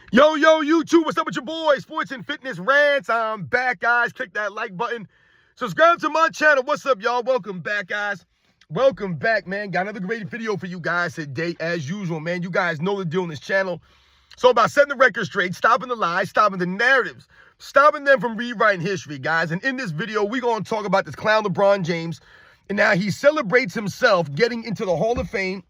Yo, YouTube, what's up with your boy? Sports and Fitness Rants. I'm back, guys. Click that like button. Subscribe to my channel. What's up, y'all? Welcome back, guys. Welcome back, man. Got another great video for you guys today, as usual, man. You guys know the deal on this channel. So about setting the record straight, stopping the lies, stopping the narratives, stopping them from rewriting history, guys. And in this video, we're going to talk about this clown LeBron James. And now he celebrates himself getting into the Hall of Fame.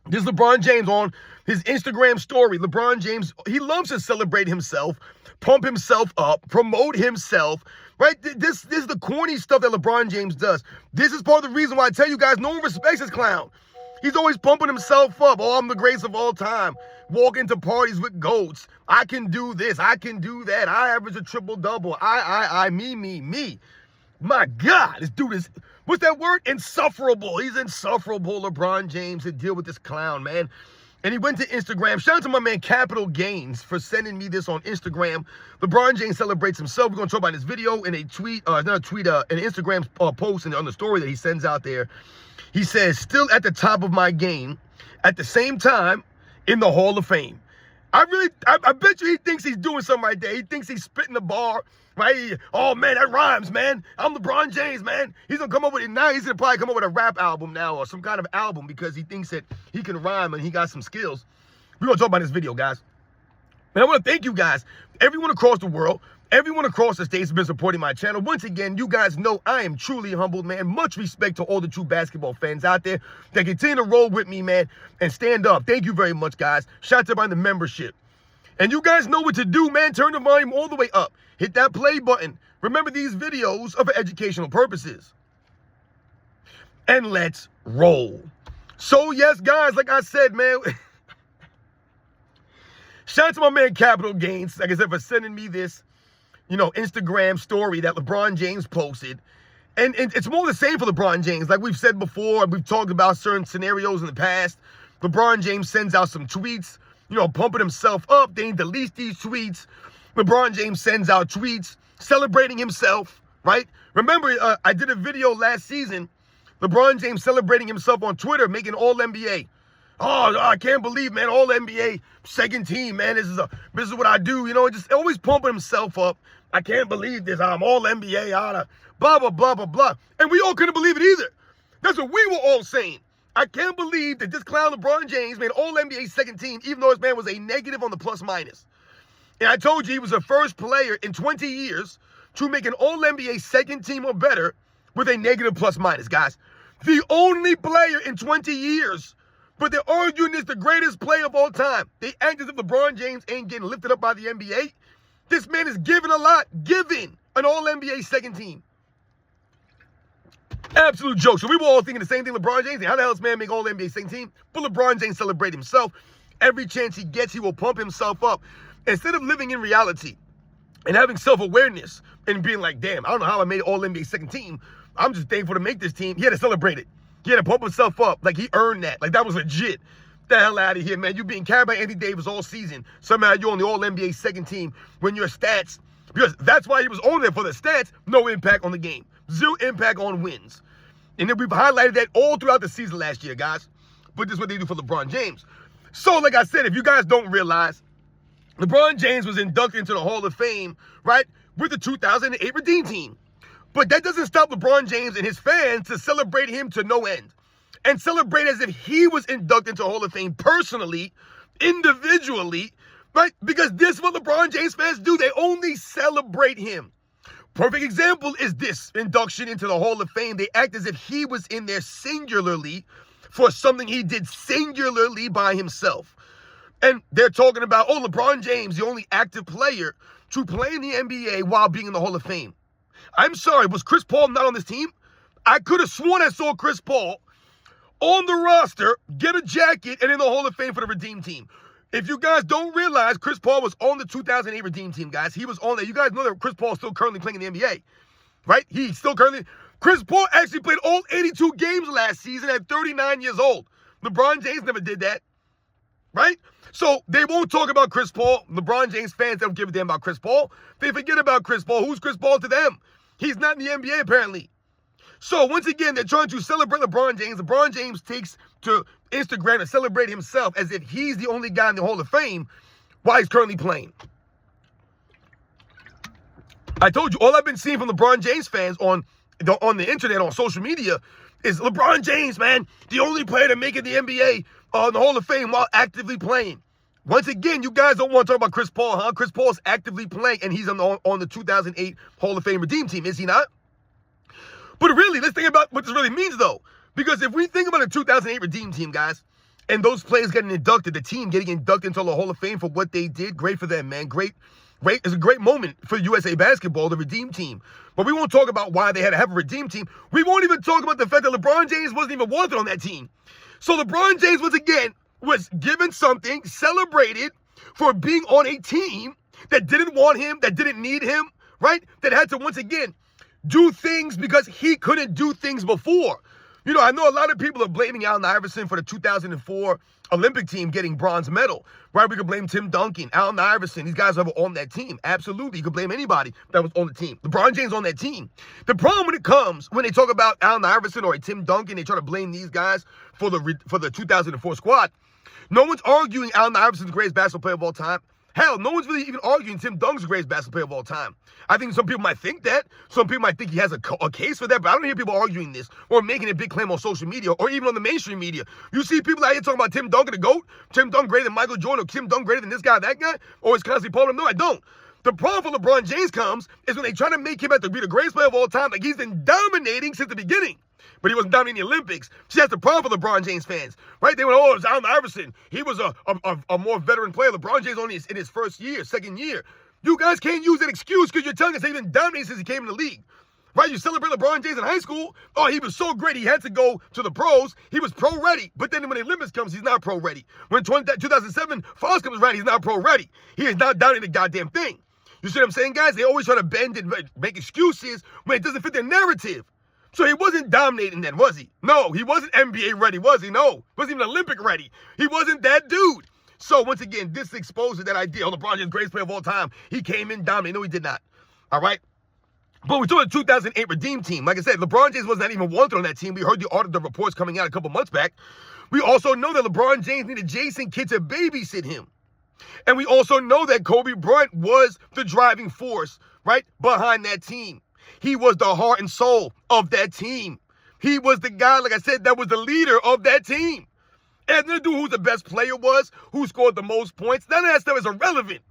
This is LeBron James on his Instagram story. LeBron James, he loves to celebrate himself, pump himself up, promote himself, right? This is the corny stuff that LeBron James does. This is part of the reason why I tell you guys, no one respects this clown. He's always pumping himself up. Oh, I'm the greatest of all time. Walking to parties with goats. I can do this. I can do that. I average a triple-double. Me. My God, this dude is, what's that word? Insufferable. He's insufferable, LeBron James, to deal with this clown, man. And he went to Instagram. Shout out to my man Capital Gains for sending me this on Instagram. LeBron James celebrates himself. We're going to talk about this video in a tweet, an Instagram post on the story that he sends out there. He says, still at the top of my game, at the same time, in the Hall of Fame. I bet you he thinks he's doing something right there. He thinks he's spitting the bar, right? Oh, man, that rhymes, man. I'm LeBron James, man. He's going to come up with it now. He's going to probably come up with a rap album now or some kind of album because he thinks that he can rhyme and he got some skills. We're going to talk about this video, guys. And I want to thank you guys, everyone across the world, everyone across the states has been supporting my channel. Once again, you guys know I am truly humbled, man. Much respect to all the true basketball fans out there that continue to roll with me, man, and stand up. Thank you very much, guys. Shout out to everybody in the membership. And you guys know what to do, man. Turn the volume all the way up. Hit that play button. Remember, these videos are for educational purposes. And let's roll. So, yes, guys, like I said, man, shout out to my man Capital Gains, like I said, for sending me this, Instagram story that LeBron James posted. And it's more the same for LeBron James. Like we've said before, we've talked about certain scenarios in the past. LeBron James sends out some tweets, pumping himself up. Then he deletes these tweets. LeBron James sends out tweets celebrating himself, right? Remember, I did a video last season, LeBron James celebrating himself on Twitter, making All-NBA. Oh, I can't believe, man, All-NBA, second team, man. This is what I do, just always pumping himself up. I can't believe this. I'm All-NBA, blah, blah, blah, blah, blah. And we all couldn't believe it either. That's what we were all saying. I can't believe that this clown LeBron James made All-NBA second team, even though his man was a negative on the plus-minus. And I told you he was the first player in 20 years to make an All-NBA second team or better with a negative plus-minus, guys. The only player in 20 years. But they're arguing this the greatest player of all time. They act as if LeBron James ain't getting lifted up by the NBA. This man is giving a lot. Giving an All-NBA second team. Absolute joke. So we were all thinking the same thing LeBron James. How the hell does this man make All-NBA second team? But LeBron James celebrate himself. Every chance he gets, he will pump himself up. Instead of living in reality and having self-awareness and being like, damn, I don't know how I made All-NBA second team. I'm just thankful to make this team. He had to celebrate it. He had to pump himself up. Like, he earned that. Like, that was legit. The hell out of here, man. You being carried by Anthony Davis all season. Somehow you're on the All-NBA second team when your stats, because that's why he was on there for the stats, no impact on the game. Zero impact on wins. And then we've highlighted that all throughout the season last year, guys. But this is what they do for LeBron James. So, like I said, if you guys don't realize, LeBron James was inducted into the Hall of Fame, right, with the 2008 Redeem Team. But that doesn't stop LeBron James and his fans to celebrate him to no end. And celebrate as if he was inducted into the Hall of Fame personally, individually, right? Because this is what LeBron James fans do. They only celebrate him. Perfect example is this induction into the Hall of Fame. They act as if he was in there singularly for something he did singularly by himself. And they're talking about, oh, LeBron James, the only active player to play in the NBA while being in the Hall of Fame. I'm sorry, was Chris Paul not on this team? I could have sworn I saw Chris Paul on the roster, get a jacket, and in the Hall of Fame for the Redeem Team. If you guys don't realize, Chris Paul was on the 2008 Redeem Team, guys. He was on there. You guys know that Chris Paul is still currently playing in the NBA, right? Chris Paul actually played all 82 games last season at 39 years old. LeBron James never did that, right? So they won't talk about Chris Paul. LeBron James fans don't give a damn about Chris Paul. They forget about Chris Paul. Who's Chris Paul to them? He's not in the NBA, apparently. So once again, they're trying to celebrate LeBron James. LeBron James takes to Instagram to celebrate himself as if he's the only guy in the Hall of Fame, while he's currently playing. I told you, all I've been seeing from LeBron James fans on the internet, on social media, is LeBron James, man, the only player to make it the NBA, in the Hall of Fame while actively playing. Once again, you guys don't want to talk about Chris Paul, huh? Chris Paul's actively playing, and he's on the 2008 Hall of Fame Redeem Team, is he not? But really, let's think about what this really means, though. Because if we think about the 2008 Redeem Team, guys, and those players getting inducted, the team getting inducted into the Hall of Fame for what they did, great for them, man. Great. It's a great moment for USA Basketball, the Redeem Team. But we won't talk about why they had to have a Redeem Team. We won't even talk about the fact that LeBron James wasn't even wanted on that team. So LeBron James, once again, was given something, celebrated for being on a team that didn't want him, that didn't need him, right? That had to, once again, do things because he couldn't do things before. You know, I know a lot of people are blaming Allen Iverson for the 2004 Olympic team getting bronze medal, right? We could blame Tim Duncan, Allen Iverson. These guys were on that team. Absolutely. You could blame anybody that was on the team. LeBron James on that team. The problem when it comes, when they talk about Allen Iverson or Tim Duncan, they try to blame these guys for the 2004 squad. No one's arguing Allen Iverson's the greatest basketball player of all time. Hell, no one's really even arguing Tim Duncan's the greatest basketball player of all time. I think some people might think that. Some people might think he has a case for that, but I don't hear people arguing this or making a big claim on social media or even on the mainstream media. You see people out here talking about Tim Duncan the GOAT, Tim Duncan greater than Michael Jordan, or Tim Duncan greater than this guy, that guy, or it's constantly Paul. No, I don't. The problem for LeBron James comes is when they try to make him out to be the greatest player of all time, like he's been dominating since the beginning. But he wasn't dominating the Olympics. See, that's the problem for LeBron James fans, right? They went, oh, it's Allen Iverson. He was a more veteran player. LeBron James only in his first year, second year. You guys can't use that excuse because you're telling us he's been dominating since he came in the league, right? You celebrate LeBron James in high school. Oh, he was so great. He had to go to the pros. He was pro-ready. But then when the Olympics comes, he's not pro-ready. When 2007 Falls comes around, he's not pro-ready. He is not dominating the goddamn thing. You see what I'm saying, guys? They always try to bend and make excuses when it doesn't fit their narrative. So he wasn't dominating then, was he? No, he wasn't NBA ready, was he? No, he wasn't even Olympic ready. He wasn't that dude. So once again, this exposes that idea. Oh, LeBron James, greatest player of all time. He came in dominating. No, he did not. All right? But we're talking 2008 Redeem Team. Like I said, LeBron James was not even wanted on that team. We heard the reports coming out a couple months back. We also know that LeBron James needed Jason Kidd to babysit him. And we also know that Kobe Bryant was the driving force, right, behind that team. He was the heart and soul of that team. He was the guy, like I said, that was the leader of that team. And to do who the best player was, who scored the most points, none of that stuff is irrelevant,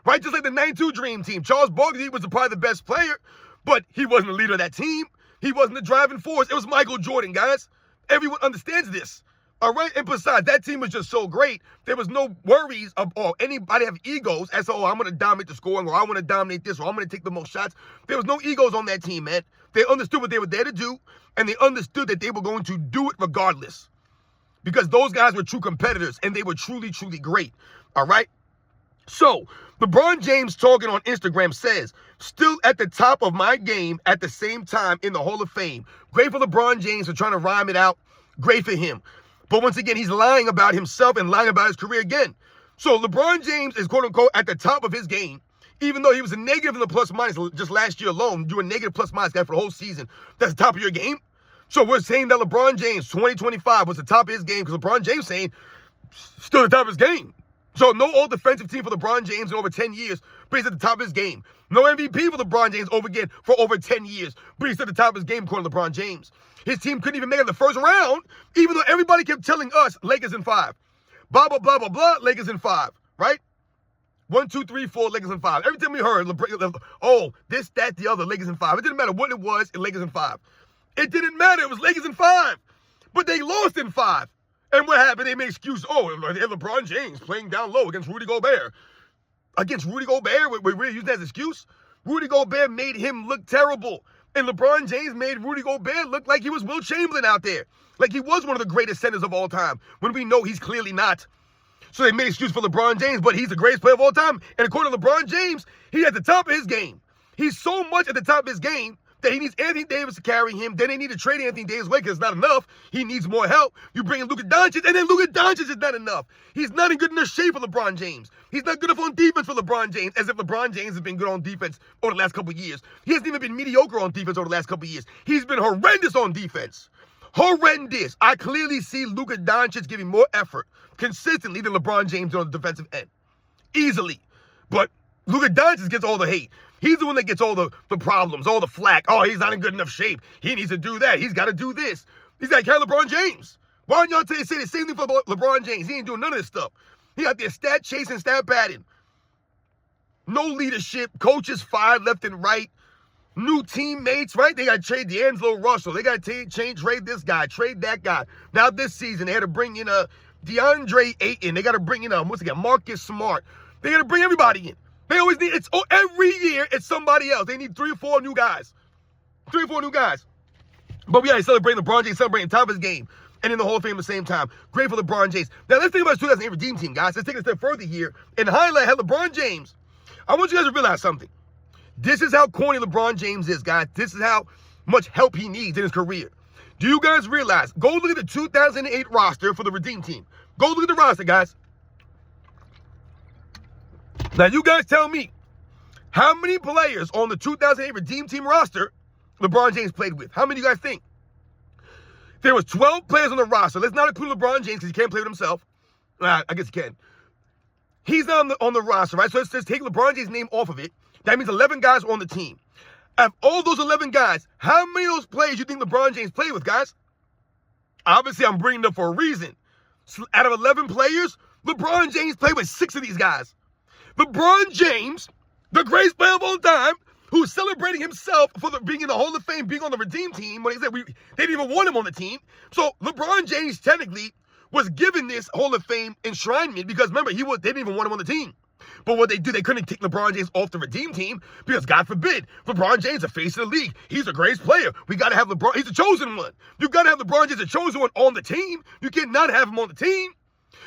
right? Just like the 92 Dream Team. Charles Barkley was probably the best player, but he wasn't the leader of that team. He wasn't the driving force. It was Michael Jordan, guys. Everyone understands this. All right, and besides, that team was just so great. There was no worries or anybody have egos as to, oh, I'm going to dominate the scoring, or I want to dominate this, or I'm going to take the most shots. There was no egos on that team, man. They understood what they were there to do, and they understood that they were going to do it regardless. Because those guys were true competitors, and they were truly, truly great. All right? So, LeBron James talking on Instagram says, still at the top of my game at the same time in the Hall of Fame. Great for LeBron James for trying to rhyme it out. Great for him. But once again, he's lying about himself and lying about his career again. So LeBron James is, quote unquote, at the top of his game, even though he was a negative in the plus minus just last year alone. You were a negative plus minus guy for the whole season. That's the top of your game. So we're saying that LeBron James 2025 was the top of his game because LeBron James saying still at the top of his game. So no all defensive team for LeBron James in over 10 years, but he's at the top of his game. No MVP for LeBron James for over 10 years, but he's at the top of his game according to LeBron James. His team couldn't even make it in the first round, even though everybody kept telling us Lakers in 5. Blah, blah, blah, blah, blah, Lakers in 5, right? 1, 2, 3, 4, Lakers in 5. Every time we heard, oh, this, that, the other, Lakers in 5. It didn't matter what it was, Lakers in 5. It didn't matter. It was Lakers in 5. But they lost in 5. And what happened? They made excuses. Oh, they had LeBron James playing down low against Rudy Gobert. Against Rudy Gobert? We really used that as an excuse? Rudy Gobert made him look terrible. And LeBron James made Rudy Gobert look like he was Will Chamberlain out there. Like he was one of the greatest centers of all time, when we know he's clearly not. So they made excuse for LeBron James, but he's the greatest player of all time. And according to LeBron James, he's at the top of his game. He's so much at the top of his game that he needs Anthony Davis to carry him. Then they need to trade Anthony Davis away because it's not enough. He needs more help. You bring in Luka Doncic, and then Luka Doncic is not enough. He's not in good enough shape for LeBron James. He's not good enough on defense for LeBron James, as if LeBron James has been good on defense over the last couple of years. He hasn't even been mediocre on defense over the last couple of years. He's been horrendous on defense. Horrendous. I clearly see Luka Doncic giving more effort consistently than LeBron James on the defensive end. easily. But Luka Doncic gets all the hate. He's the one that gets all the problems, all the flack. Oh, he's not in good enough shape. He needs to do that. He's got to do this. He's got to carry LeBron James. Why don't y'all say the same thing for LeBron James? He ain't doing none of this stuff. He out there stat chasing, stat padding. No leadership. Coaches fired left and right. New teammates, right? They got to trade D'Angelo Russell. They got to trade this guy, trade that guy. Now this season, they had to bring in DeAndre Ayton. They got to bring in Marcus Smart. They got to bring everybody in. They always need, every year, it's somebody else. They need 3 or 4 new guys. 3 or 4 new guys. But we got to celebrate LeBron James, celebrating top of his game, and in the Hall of Fame at the same time. Great for LeBron James. Now, let's think about his 2008 Redeem Team, guys. Let's take it a step further here and highlight how LeBron James, I want you guys to realize something. This is how corny LeBron James is, guys. This is how much help he needs in his career. Do you guys realize? Go look at the 2008 roster for the Redeem Team. Go look at the roster, guys. Now, you guys tell me, how many players on the 2008 Redeem Team roster LeBron James played with? How many do you guys think? There was 12 players on the roster. Let's not include LeBron James because he can't play with himself. I guess he can. He's not on the roster, right? So let's just take LeBron James' name off of it. That means 11 guys on the team. Of all those 11 guys, how many of those players you think LeBron James played with, guys? Obviously, I'm bringing it up for a reason. So out of 11 players, LeBron James played with 6 of these guys. LeBron James, the greatest player of all time, who's celebrating himself for being in the Hall of Fame, being on the Redeem Team, when he said they didn't even want him on the team. So LeBron James technically was given this Hall of Fame enshrinement because, remember, they didn't even want him on the team. But what they do, they couldn't take LeBron James off the Redeem Team because, God forbid, LeBron James, the face of the league. He's the greatest player. We got to have LeBron. He's the chosen one. You got to have LeBron James, the chosen one, on the team. You cannot have him on the team.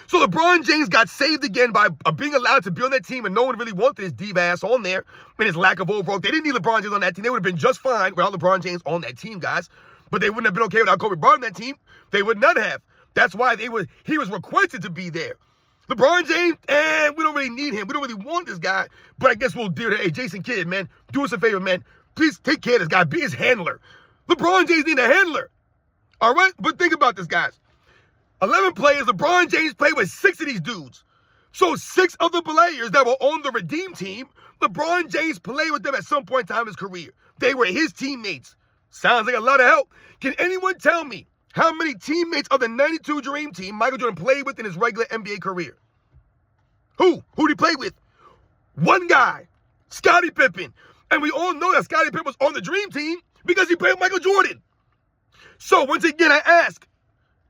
So LeBron James got saved again by being allowed to be on that team, and no one really wanted his diva ass on there and his lack of overall. They didn't need LeBron James on that team. They would have been just fine without LeBron James on that team, guys. But they wouldn't have been okay without Kobe Bryant on that team. They would not have. That's why he was requested to be there. LeBron James, we don't really need him. We don't really want this guy. But I guess we'll do it. Hey, Jason Kidd, man, do us a favor, man. Please take care of this guy. Be his handler. LeBron James need a handler. All right? But think about this, guys. 11 players, LeBron James played with 6 of these dudes. So 6 of the players that were on the Redeem Team, LeBron James played with them at some point in time in his career. They were his teammates. Sounds like a lot of help. Can anyone tell me how many teammates of the 92 Dream Team Michael Jordan played with in his regular NBA career? Who? Who did he play with? One guy, Scottie Pippen. And we all know that Scottie Pippen was on the Dream Team because he played with Michael Jordan. So once again, I ask,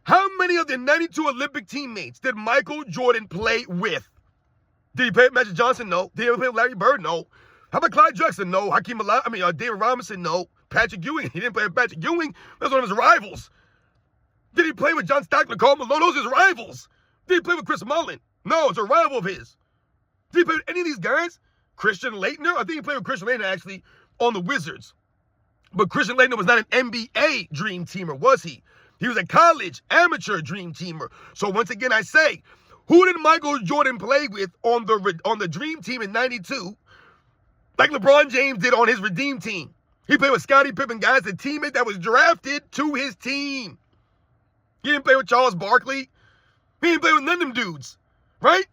how many of the 92 Olympic teammates did Michael Jordan play with? Did he play with Magic Johnson? No. Did he ever play with Larry Bird? No. How about Clyde Drexler? No. David Robinson? No. Patrick Ewing? He didn't play with Patrick Ewing. That's one of his rivals. Did he play with John Stockton, Karl Malone? Those are his rivals. Did he play with Chris Mullin? No, it's a rival of his. Did he play with any of these guys? Christian Laettner? I think he played with Christian Laettner, actually, on the Wizards. But Christian Laettner was not an NBA Dream Teamer, was he? He was a college amateur Dream Teamer. So once again, I say, who did Michael Jordan play with on the Dream Team in 92, like LeBron James did on his Redeem Team? He played with Scottie Pippen, guys, the teammate that was drafted to his team. He didn't play with Charles Barkley. He didn't play with none of them dudes, right?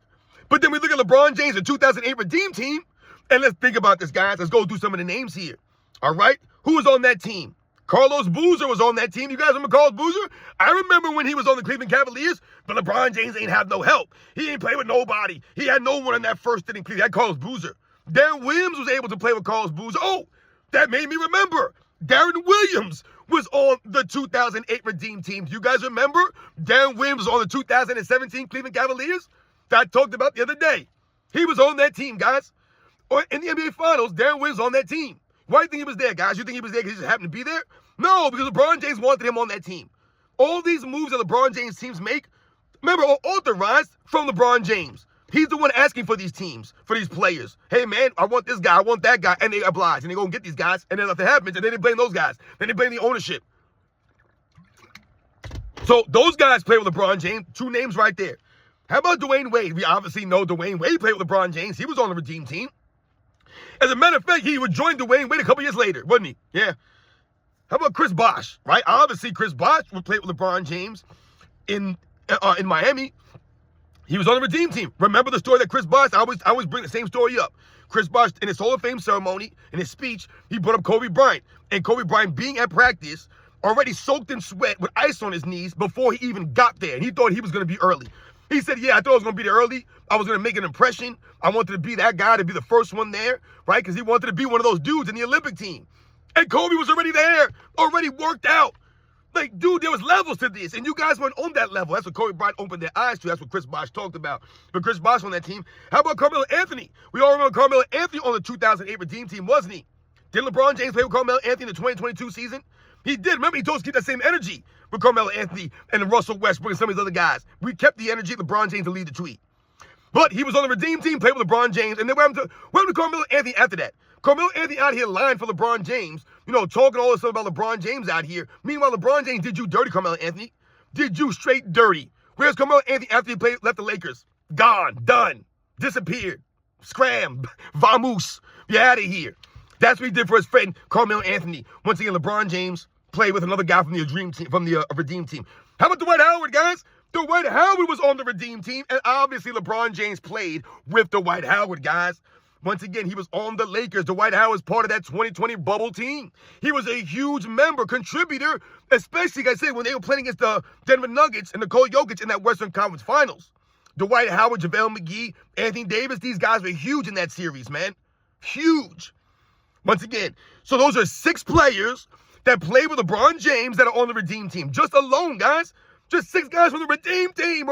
But then we look at LeBron James, the 2008 Redeem Team, and let's think about this, guys. Let's go through some of the names here, all right? Who was on that team? Carlos Boozer was on that team. You guys remember Carlos Boozer? I remember when he was on the Cleveland Cavaliers, but LeBron James ain't have no help. He ain't play with nobody. He had no one in that first inning. He had Carlos Boozer. Darren Williams was able to play with Carlos Boozer. Oh, that made me remember. Darren Williams was on the 2008 Redeem Team. Do you guys remember? Darren Williams was on the 2017 Cleveland Cavaliers that I talked about the other day. He was on that team, guys. Or in the NBA Finals, Darren Williams was on that team. Why do you think he was there, guys? You think he was there because he just happened to be there? No, because LeBron James wanted him on that team. All these moves that LeBron James teams make, remember, are authorized from LeBron James. He's the one asking for these teams, for these players. Hey, man, I want this guy, I want that guy, and they oblige, and they go and get these guys, and then nothing happens, and then they blame those guys. Then they blame the ownership. So those guys play with LeBron James. 2 names right there. How about Dwayne Wade? We obviously know Dwayne Wade played with LeBron James. He was on the Redeem Team. As a matter of fact, he would join Dwayne Wade a couple years later, wasn't he? Yeah. How about Chris Bosh, right? Obviously, Chris Bosh would play with LeBron James in Miami. He was on the Redeem Team. Remember the story that Chris Bosh, I always bring the same story up. Chris Bosh, in his Hall of Fame ceremony, in his speech, he brought up Kobe Bryant. And Kobe Bryant being at practice, already soaked in sweat with ice on his knees before he even got there. And he thought he was going to be early. He said, yeah, I thought I was going to be there early. I was going to make an impression. I wanted to be that guy, to be the first one there, right? Because he wanted to be one of those dudes in the Olympic team. And Kobe was already there, already worked out. Like, dude, there was levels to this, and you guys weren't on that level. That's what Kobe Bryant opened their eyes to. That's what Chris Bosh talked about. But Chris Bosh on that team. How about Carmelo Anthony? We all remember Carmelo Anthony on the 2008 Redeem Team, wasn't he? Didn't LeBron James play with Carmelo Anthony in the 2022 season? He did. Remember, he told us to keep that same energy with Carmelo Anthony and Russell Westbrook and some of these other guys. We kept the energy, LeBron James to lead the tweet. But he was on the Redeem Team, played with LeBron James, and then what happened to Carmelo Anthony after that? Carmelo Anthony out here lying for LeBron James, you know, talking all this stuff about LeBron James out here. Meanwhile, LeBron James did you dirty, Carmelo Anthony. Did you straight dirty. Where's Carmelo Anthony after he left the Lakers? Gone, done, disappeared, scram, vamoose, you're out of here. That's what he did for his friend Carmelo Anthony. Once again, LeBron James played with another guy from the Redeem Team. How about Dwight Howard, guys? Dwight Howard was on the Redeem Team, and obviously LeBron James played with Dwight Howard, guys. Once again, he was on the Lakers. Dwight Howard was part of that 2020 bubble team. He was a huge member, contributor, especially, like I said, when they were playing against the Denver Nuggets and Nikola Jokic in that Western Conference Finals. Dwight Howard, JaVale McGee, Anthony Davis, these guys were huge in that series, man. Huge. Once again, so those are 6 players that play with LeBron James that are on the Redeem Team. Just alone, guys. Just 6 guys from the Redeem Team.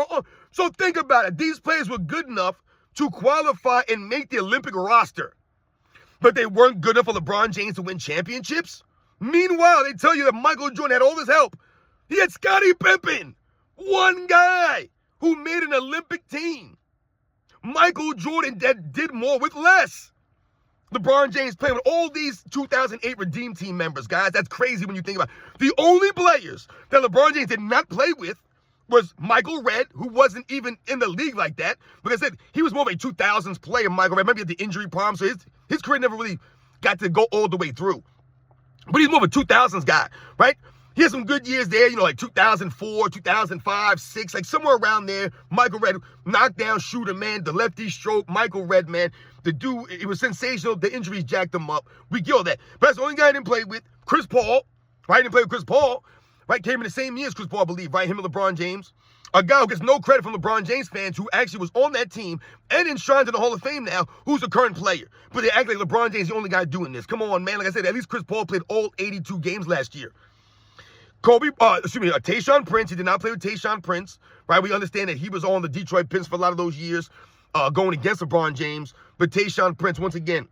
So think about it. These players were good enough to qualify and make the Olympic roster. But they weren't good enough for LeBron James to win championships. Meanwhile, they tell you that Michael Jordan had all this help. He had Scottie Pippen, one guy who made an Olympic team. Michael Jordan did more with less. LeBron James played with all these 2008 Redeem Team members, guys. That's crazy when you think about it. The only players that LeBron James did not play with was Michael Redd, who wasn't even in the league like that. Like I said, he was more of a 2000s player, Michael Redd. Maybe had the injury problem, so his career never really got to go all the way through. But he's more of a 2000s guy, right? He had some good years there, you know, like 2004, 2005, 6, like somewhere around there. Michael Redd, knockdown shooter, man, the lefty stroke. Michael Redd, man, the dude, it was sensational. The injuries jacked him up. We get all that. But that's the only guy I didn't play with. Chris Paul, right? Didn't play with Chris Paul. Right, came in the same year as Chris Paul, I believe, right? Him and LeBron James. A guy who gets no credit from LeBron James fans who actually was on that team and enshrined in the Hall of Fame now, who's the current player. But they act like LeBron James is the only guy doing this. Come on, man. Like I said, at least Chris Paul played all 82 games last year. Tayshaun Prince. He did not play with Tayshaun Prince, right? We understand that he was on the Detroit Pistons for a lot of those years, going against LeBron James. But Tayshaun Prince, once again.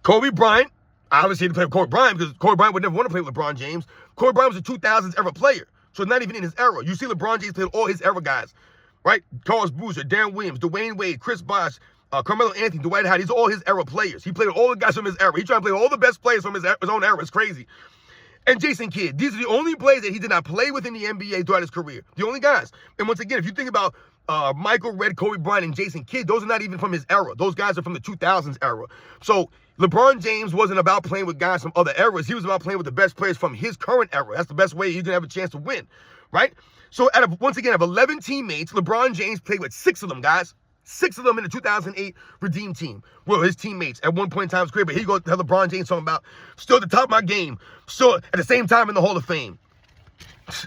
Kobe Bryant. Obviously, he didn't play with Kobe Bryant because Kobe Bryant would never want to play with LeBron James. Kobe Bryant was a 2000s era player, so not even in his era. You see LeBron James played all his era guys, right? Carlos Boozer, Darren Williams, Dwayne Wade, Chris Bosh, Carmelo Anthony, Dwight Howard. These are all his era players. He played with all the guys from his era. He tried to play with all the best players from his own era. It's crazy. And Jason Kidd. These are the only players that he did not play with in the NBA throughout his career. The only guys. And once again, if you think about Michael Redd, Kobe Bryant, and Jason Kidd, those are not even from his era. Those guys are from the 2000s era. So LeBron James wasn't about playing with guys from other eras. He was about playing with the best players from his current era. That's the best way you can have a chance to win, right? So once again, of 11 teammates, LeBron James played with 6 of them, guys. 6 of them in the 2008 Redeem Team. Well, his teammates at one point in time in his career. But here you go, LeBron James talking about, still at the top of my game. Still at the same time in the Hall of Fame.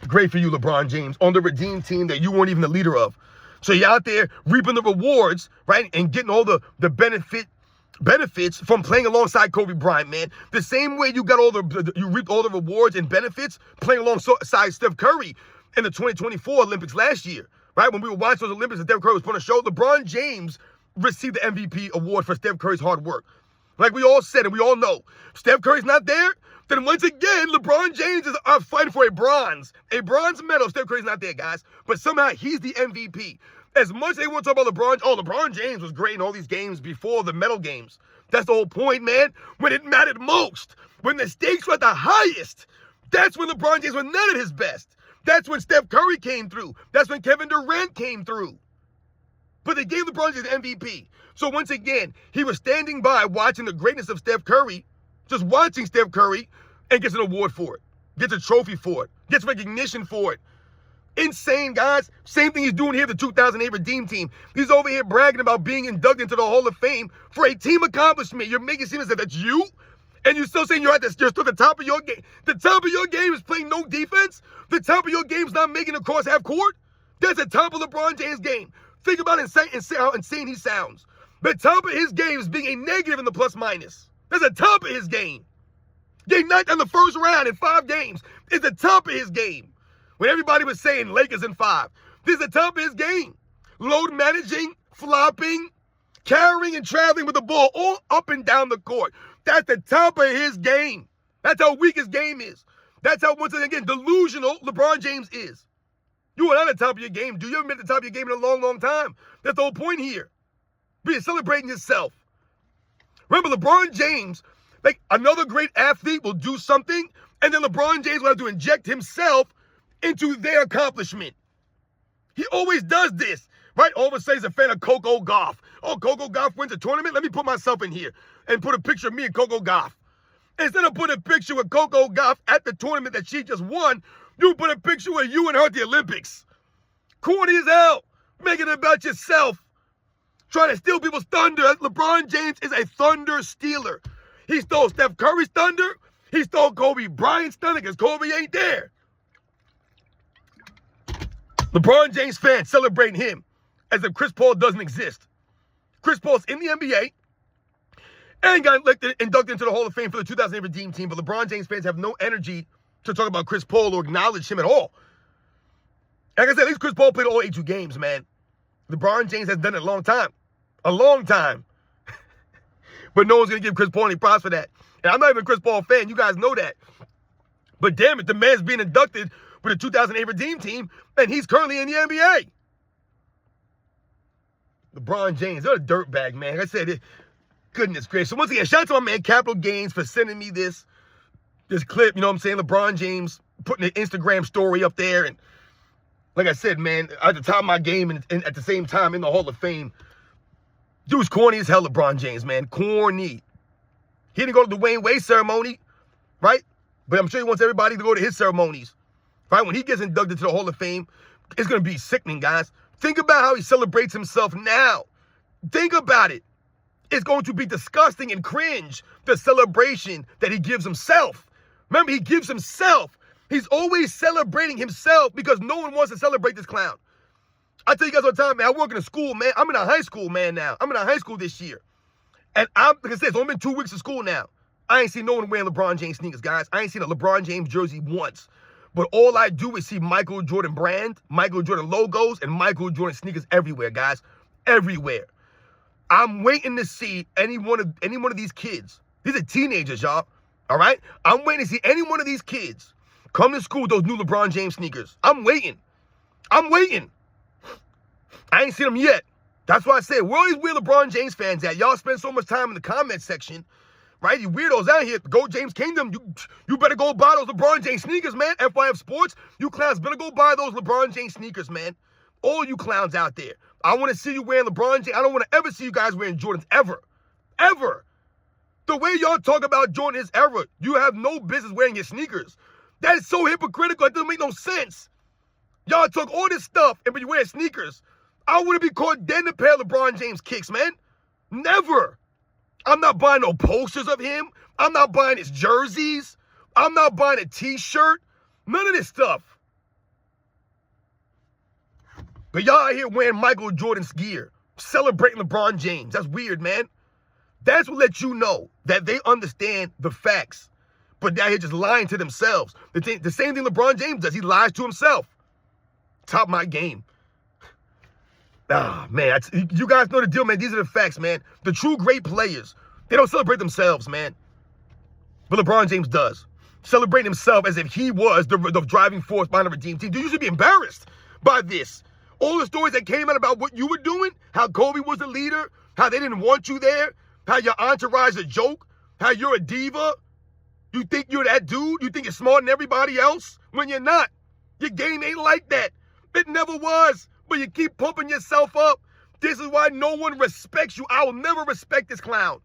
Great for you, LeBron James, on the Redeem Team that you weren't even the leader of. So you're out there reaping the rewards, right? And getting all the benefits from playing alongside Kobe Bryant, man. The same way you got you reaped all the rewards and benefits playing alongside Steph Curry in the 2024 Olympics last year, right? When we were watching those Olympics and Steph Curry was putting on a show, LeBron James received the MVP award for Steph Curry's hard work. Like we all said and we all know, Steph Curry's not there, then once again, LeBron James is fighting for a bronze medal. Steph Curry's not there, guys. But somehow he's the MVP. As much as they want to talk about LeBron James was great in all these games before the medal games. That's the whole point, man. When it mattered most, when the stakes were at the highest, that's when LeBron James was not at his best. That's when Steph Curry came through. That's when Kevin Durant came through. But they gave LeBron James MVP. So once again, he was standing by watching the greatness of Steph Curry, just watching Steph Curry, and gets an award for it, gets a trophy for it, gets recognition for it. Insane, guys. Same thing he's doing here, the 2008 Redeem Team. He's over here bragging about being inducted into the Hall of Fame for a team accomplishment. You're making it seem as if that's you, and you're still saying you're still at the top of your game. The top of your game is playing no defense. The top of your game is not making it across half court. That's the top of LeBron James' game. Think about how insane he sounds. The top of his game is being a negative in the plus minus. That's the top of his game. Getting knocked out in the first round in 5 games is the top of his game. When everybody was saying Lakers in 5, this is the top of his game. Load managing, flopping, carrying and traveling with the ball all up and down the court. That's the top of his game. That's how weak his game is. That's how, once again, delusional LeBron James is. You are not at the top of your game, dude. You haven't been at the top of your game in a long, long time. That's the whole point here. Be celebrating yourself. Remember, LeBron James, like another great athlete, will do something, and then LeBron James will have to inject himself into their accomplishment. He always does this, right? All of a sudden, he's a fan of Coco Gauff. Oh, Coco Gauff wins a tournament? Let me put myself in here and put a picture of me and Coco Gauff. Instead of putting a picture with Coco Gauff at the tournament that she just won, you put a picture with you and her at the Olympics. Corny as hell. Make it about yourself. Trying to steal people's thunder. LeBron James is a thunder stealer. He stole Steph Curry's thunder. He stole Kobe Bryant's thunder because Kobe ain't there. LeBron James fans celebrating him as if Chris Paul doesn't exist. Chris Paul's in the NBA and got inducted into the Hall of Fame for the 2008 Redeem Team, but LeBron James fans have no energy to talk about Chris Paul or acknowledge him at all. Like I said, at least Chris Paul played all 82 games, man. LeBron James has done it a long time. A long time. But no one's going to give Chris Paul any props for that. And I'm not even a Chris Paul fan. You guys know that. But damn it, the man's being inducted with the 2008 Redeem Team, and he's currently in the NBA. LeBron James, what a dirtbag, man. Like I said, goodness gracious. So once again, shout out to my man Capital Gains for sending me this clip. You know what I'm saying? LeBron James putting an Instagram story up there. And like I said, man, at the top of my game and at the same time in the Hall of Fame, dude's corny as hell, LeBron James, man. Corny. He didn't go to the Dwayne Wade ceremony, right? But I'm sure he wants everybody to go to his ceremonies, right? When he gets inducted to the Hall of Fame, it's going to be sickening, guys. Think about how he celebrates himself now. Think about it. It's going to be disgusting and cringe, the celebration that he gives himself. Remember, he gives himself. He's always celebrating himself because no one wants to celebrate this clown. I tell you guys all the time, man, I work in a school, man. I'm in a high school, man, now. I'm in a high school this year. And like I said, it's only been 2 weeks of school now. I ain't seen no one wearing LeBron James sneakers, guys. I ain't seen a LeBron James jersey once. But all I do is see Michael Jordan brand, Michael Jordan logos, and Michael Jordan sneakers everywhere, guys. Everywhere. I'm waiting to see any one of these kids. These are teenagers, y'all. All right? I'm waiting to see any one of these kids come to school with those new LeBron James sneakers. I'm waiting. I'm waiting. I ain't seen them yet. That's why I said, where are these weird LeBron James fans at? Y'all spend so much time in the comment section, right? You weirdos out here, Go James Kingdom, you better go buy those LeBron James sneakers, man. FYF Sports, you clowns better go buy those LeBron James sneakers, man. All you clowns out there. I want to see you wearing LeBron James. I don't want to ever see you guys wearing Jordans, ever. Ever. The way y'all talk about Jordan is ever. You have no business wearing his sneakers. That is so hypocritical. It doesn't make no sense. Y'all talk all this stuff, and but you wear sneakers. I wouldn't be caught dead in a pair of LeBron James kicks, man. Never. I'm not buying no posters of him. I'm not buying his jerseys. I'm not buying a t-shirt. None of this stuff. But y'all out here wearing Michael Jordan's gear, celebrating LeBron James. That's weird, man. That's what lets you know that they understand the facts. But they're here just lying to themselves. The same thing LeBron James does. He lies to himself. Top of my game. Ah, man, you guys know the deal, man. These are the facts, man. The true great players, they don't celebrate themselves, man. But LeBron James does. Celebrate himself as if he was the driving force behind the Redeem Team. Dude, you should be embarrassed by this. All the stories that came out about what you were doing, how Kobe was the leader, how they didn't want you there, how your entourage is a joke, how you're a diva. You think you're that dude? You think you're smarter than everybody else? When you're not. Your game ain't like that. It never was. But you keep pumping yourself up. This is why no one respects you. I will never respect this clown.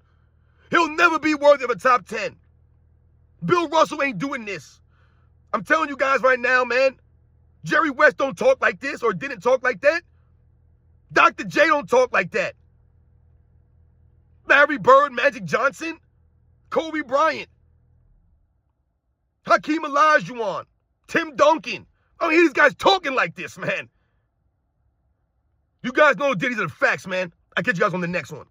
He'll never be worthy of a top 10. Bill Russell ain't doing this. I'm telling you guys right now, man. Jerry West don't talk like this or didn't talk like that. Dr. J don't talk like that. Larry Bird, Magic Johnson, Kobe Bryant, Hakeem Olajuwon, Tim Duncan. I don't hear these guys talking like this, man. You guys know the ditties are the facts, man. I'll catch you guys on the next one.